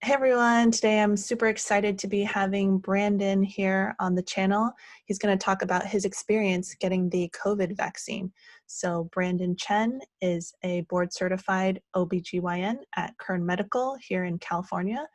Hey everyone, today I'm super excited to be having Brandon here on the channel. He's going to talk about his experience getting the COVID vaccine. So Brandon Chen is a board certified OBGYN at Kern Medical here in California,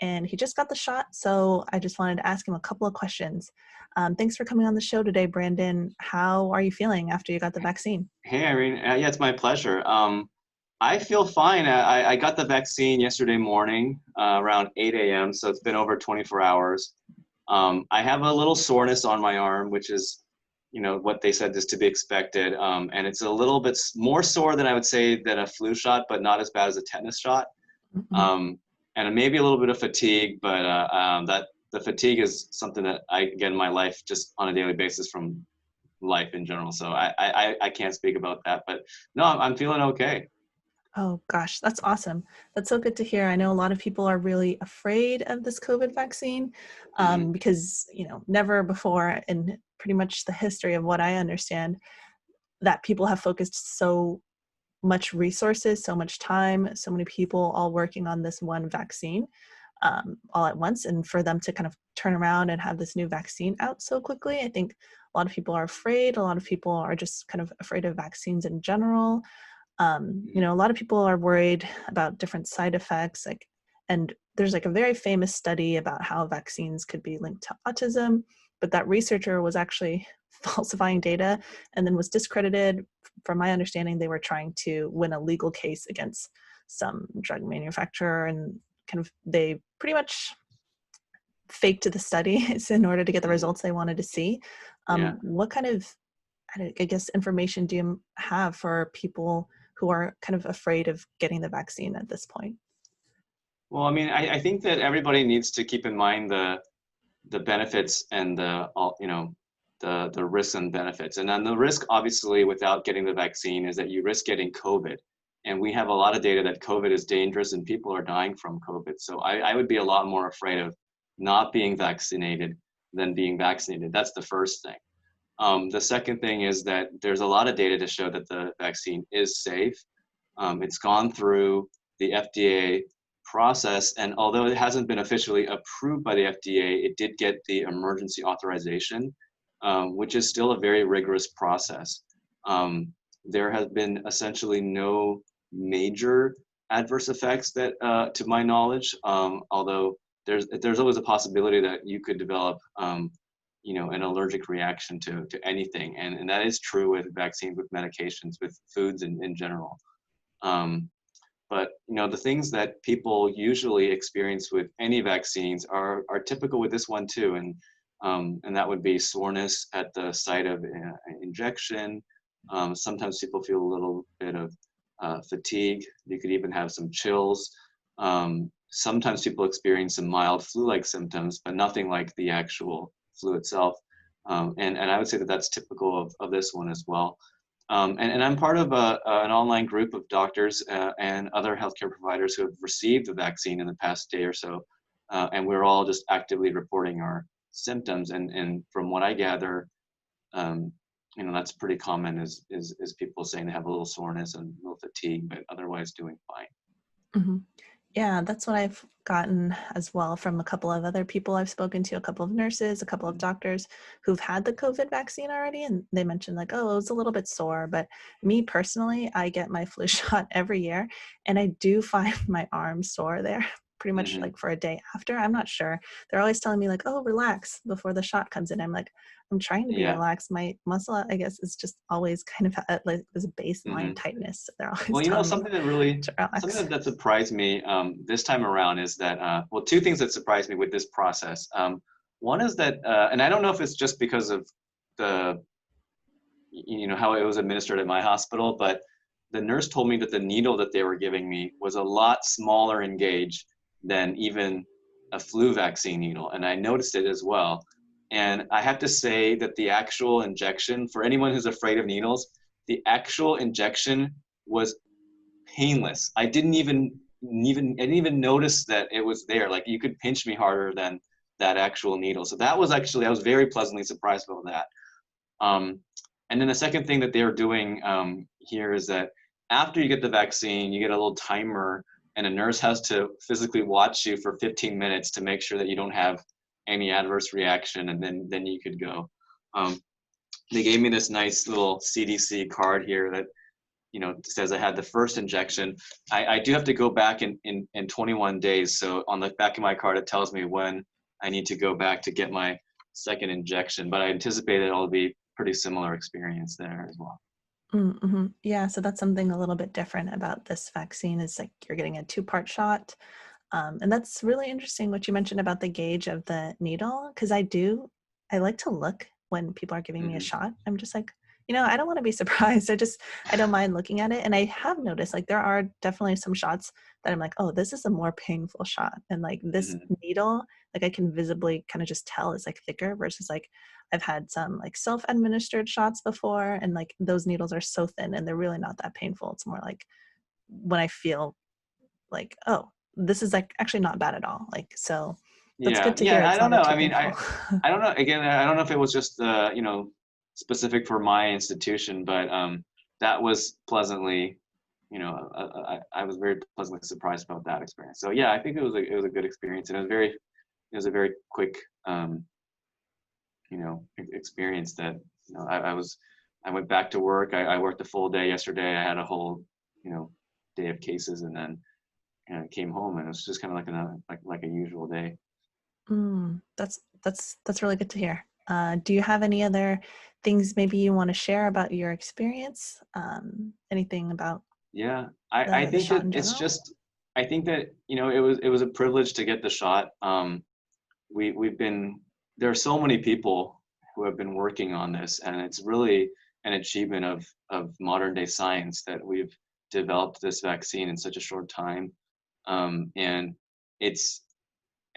and he just got the shot. So I just wanted to ask him a couple of questions. Thanks for coming on the show today, Brandon. How are you feeling after you got the vaccine? Hey, Irene. Yeah, it's my pleasure. I feel fine. I got the vaccine yesterday morning around 8 a.m., so it's been over 24 hours. I have a little soreness on my arm, which is, what they said is to be expected. And it's a little bit more sore than I would say than a flu shot, but not as bad as a tetanus shot. Mm-hmm. And maybe a little bit of fatigue, but that the fatigue is something that I get in my life just on a daily basis from life in general. So I can't speak about that, but no, I'm feeling okay. Oh gosh, that's awesome. That's so good to hear. I know a lot of people are really afraid of this COVID vaccine Hmm. because, never before in pretty much the history of what I understand that people have focused so much resources, so much time, so many people all working on this one vaccine all at once. And for them to kind of turn around and have this new vaccine out so quickly, I think a lot of people are afraid. A lot of people are just kind of afraid of vaccines in general. A lot of people are worried about different side effects, and there's a very famous study about how vaccines could be linked to autism, but that researcher was actually falsifying data and then was discredited. From my understanding, they were trying to win a legal case against some drug manufacturer, and they pretty much faked the studies in order to get the Hmm. results they wanted to see. Yeah. What kind of, I guess, information do you have for people who are kind of afraid of getting the vaccine at this point? Well, I mean, I think that everybody needs to keep in mind the benefits and the risks and benefits. And then the risk, obviously, without getting the vaccine is that you risk getting COVID. And we have a lot of data that COVID is dangerous and people are dying from COVID. So I would be a lot more afraid of not being vaccinated than being vaccinated. That's the first thing. The second thing is that there's a lot of data to show that the vaccine is safe. It's gone through the FDA process, and although it hasn't been officially approved by the FDA, it did get the emergency authorization, which is still a very rigorous process. There has been essentially no major adverse effects that, to my knowledge, although there's always a possibility that you could develop an allergic reaction to anything. And that is true with vaccines, with medications, with foods in general. But the things that people usually experience with any vaccines are typical with this one too. And that would be soreness at the site of injection. Sometimes people feel a little bit of fatigue. You could even have some chills. Sometimes people experience some mild flu-like symptoms, but nothing like the actual flu itself. And I would say that that's typical of this one as well. And I'm part of an online group of doctors and other healthcare providers who have received the vaccine in the past day or so. And we're all just actively reporting our symptoms. And from what I gather, that's pretty common is people saying they have a little soreness and a little fatigue, but otherwise doing fine. Hmm. Yeah, that's what I've gotten as well from a couple of other people I've spoken to, a couple of nurses, a couple of doctors who've had the COVID vaccine already. And they mentioned oh, it was a little bit sore. But me personally, I get my flu shot every year, and I do find my arms sore there pretty much Mm-hmm. for a day after. I'm not sure. They're always telling me oh, relax before the shot comes in. I'm trying to be Yeah. relaxed. My muscle, I guess, is just always kind of at this baseline Mm-hmm. tightness. So they're always Well, telling me something that really, to something relax. that surprised me this time around is that, well, two things that surprised me with this process. One is that, and I don't know if it's just because of the, how it was administered at my hospital, but the nurse told me that the needle that they were giving me was a lot smaller in gauge than even a flu vaccine needle. And I noticed it as well. And I have to say that the actual injection, for anyone who's afraid of needles, the actual injection was painless. I didn't even notice that it was there. Like you could pinch me harder than that actual needle. So that was actually, I was very pleasantly surprised about that. Um, and then the second thing that they're doing here is that after you get the vaccine, you get a little timer and a nurse has to physically watch you for 15 minutes to make sure that you don't have any adverse reaction, and then you could go. They gave me this nice little CDC card here that says I had the first injection. I do have to go back in 21 days. So on the back of my card, it tells me when I need to go back to get my second injection, but I anticipate it'll be pretty similar experience there as well. Mm-hmm. Yeah, so that's something a little bit different about this vaccine is like you're getting a 2-part shot. And that's really interesting what you mentioned about the gauge of the needle, because I like to look when people are giving me a Mm-hmm. shot. I'm just like, I don't want to be surprised. I don't mind looking at it. And I have noticed like there are definitely some shots that I'm like, oh, this is a more painful shot. And like this Mm-hmm. needle, like I can visibly kind of just tell is like thicker versus like I've had some like self-administered shots before, and like those needles are so thin and they're really not that painful. It's more like when I feel like, oh, this is like actually not bad at all. Like, so that's Yeah, good to hear. yeah. I It's don't not know. too I mean, painful. I don't know. Again, I don't know if it was just specific for my institution, but that was pleasantly, I was very pleasantly surprised about that experience. So yeah, I think it was a good experience, and it was a very quick experience that I went back to work. I worked a full day yesterday. I had a whole day of cases, and then came home, and it was just kind of like a usual day. That's really good to hear. Do you have any other things maybe you want to share about your experience? Anything about Yeah, I the think shot that in it's general? just I think that it was a privilege to get the shot. We've been There are so many people who have been working on this, and it's really an achievement of modern day science that we've developed this vaccine in such a short time. And it's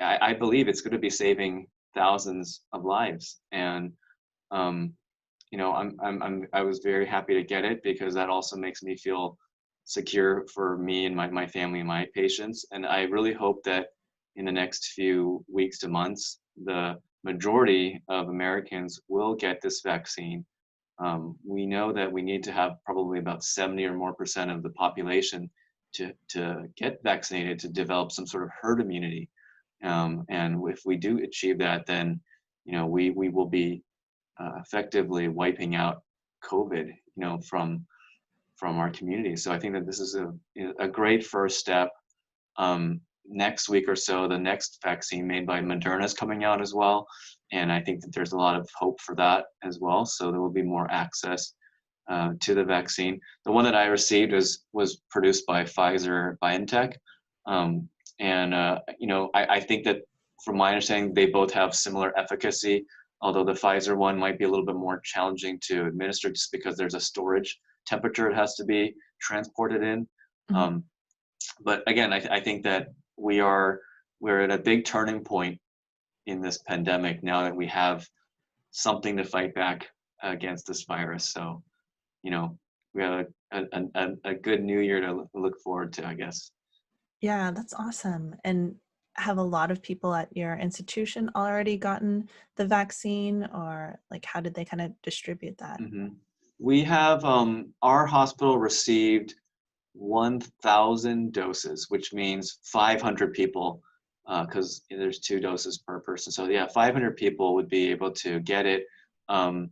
I believe it's going to be saving thousands of lives. And um, I was very happy to get it because that also makes me feel secure for me and my family and my patients. And I really hope that in the next few weeks to months, the majority of Americans will get this vaccine. We know that we need to have probably about 70 or more percent of the population to get vaccinated to develop some sort of herd immunity. And if we do achieve that, then we will be effectively wiping out COVID, from our community. So I think that this is a great first step. Next week or so, the next vaccine made by Moderna is coming out as well, and I think that there's a lot of hope for that as well. So there will be more access to the vaccine. The one that I received was produced by Pfizer BioNTech, and I think that from my understanding, they both have similar efficacy. Although the Pfizer one might be a little bit more challenging to administer, just because there's a storage temperature it has to be transported in. Mhm. Um, but again, I think that we're at a big turning point in this pandemic now that we have something to fight back against this virus. So, we have a good new year to look forward to, I guess. Yeah, that's awesome. And have a lot of people at your institution already gotten the vaccine, or like how did they kind of distribute that? Hmm. We have our hospital received 1,000 doses, which means 500 people, because there's 2 doses per person. So yeah, 500 people would be able to get it. Um,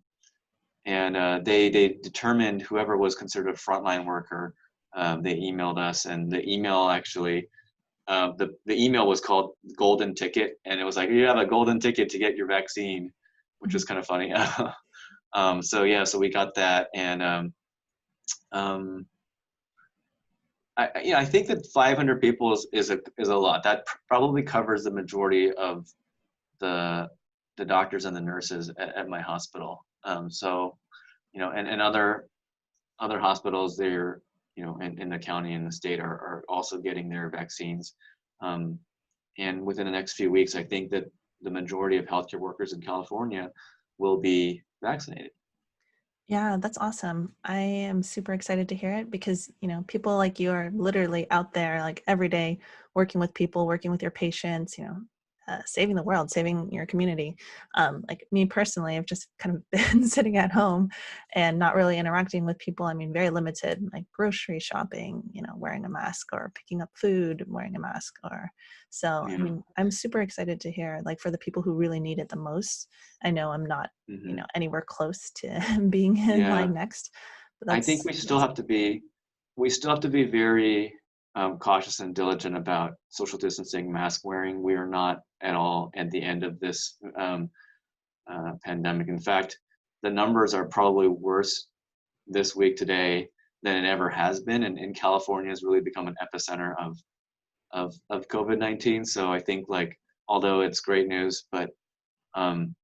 and they determined whoever was considered a frontline worker. They emailed us, and the email actually the email was called Golden Ticket, and it was like, you have a golden ticket to get your vaccine, which was Mhm. kind of funny. So yeah, so we got that, and um, I think that 500 people is a lot. That probably covers the majority of the doctors and the nurses at my hospital. So and other hospitals, they're in the county and the state are also getting their vaccines. Um, and within the next few weeks, I think that the majority of healthcare workers in California will be vaccinated. Yeah, that's awesome. I am super excited to hear it because, people like you are literally out there like every day working with people, working with your patients, saving the world, saving your community. Like me personally, I've just kind of been sitting at home and not really interacting with people. I mean, very limited, like grocery shopping, wearing a mask, or picking up food, wearing a mask, or so. I Yeah. mean, I'm super excited to hear, like, for the people who really need it the most. I know I'm not, Hmm. anywhere close to being in Yeah. line next, but I think that's we still have to be very cautious and diligent about social distancing, mask wearing. We are not at all at the end of this pandemic. In fact, the numbers are probably worse this week today than it ever has been, and California has really become an epicenter of COVID-19. So I think, like, although it's great news, but um,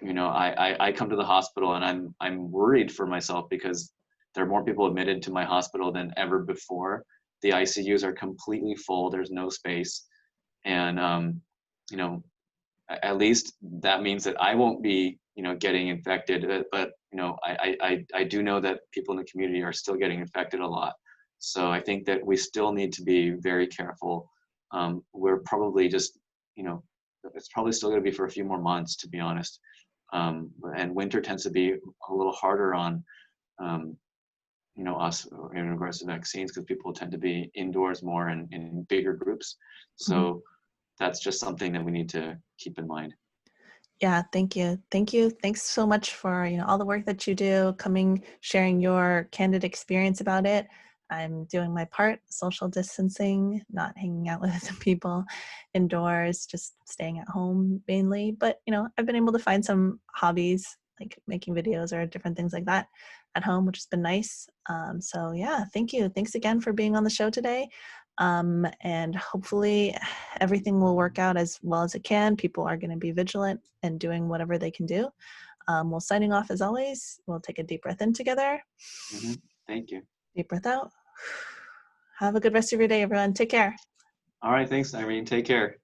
I come to the hospital and I'm worried for myself because there are more people admitted to my hospital than ever before. The ICUs are completely full. There's no space, and you know, at least that means that I won't be, getting infected. But I do know that people in the community are still getting infected a lot. So I think that we still need to be very careful. We're probably just, it's probably still going to be for a few more months, to be honest. And winter tends to be a little harder on, us in regards to vaccines, because people tend to be indoors more and in bigger groups. Mhm. So that's just something that we need to keep in mind. Yeah, thank you. Thank you. Thanks so much for, all the work that you do, coming, sharing your candid experience about it. I'm doing my part, social distancing, not hanging out with people indoors, just staying at home mainly. But, I've been able to find some hobbies like making videos or different things like that at home, which has been nice. So yeah, thank you. Thanks again for being on the show today. And hopefully everything will work out as well as it can. People are going to be vigilant and doing whatever they can do. Well, signing off as always, we'll take a deep breath in together, Hmm. Thank you. deep breath out. Have a good rest of your day, everyone. Take care. All right. Thanks, Irene. Take care.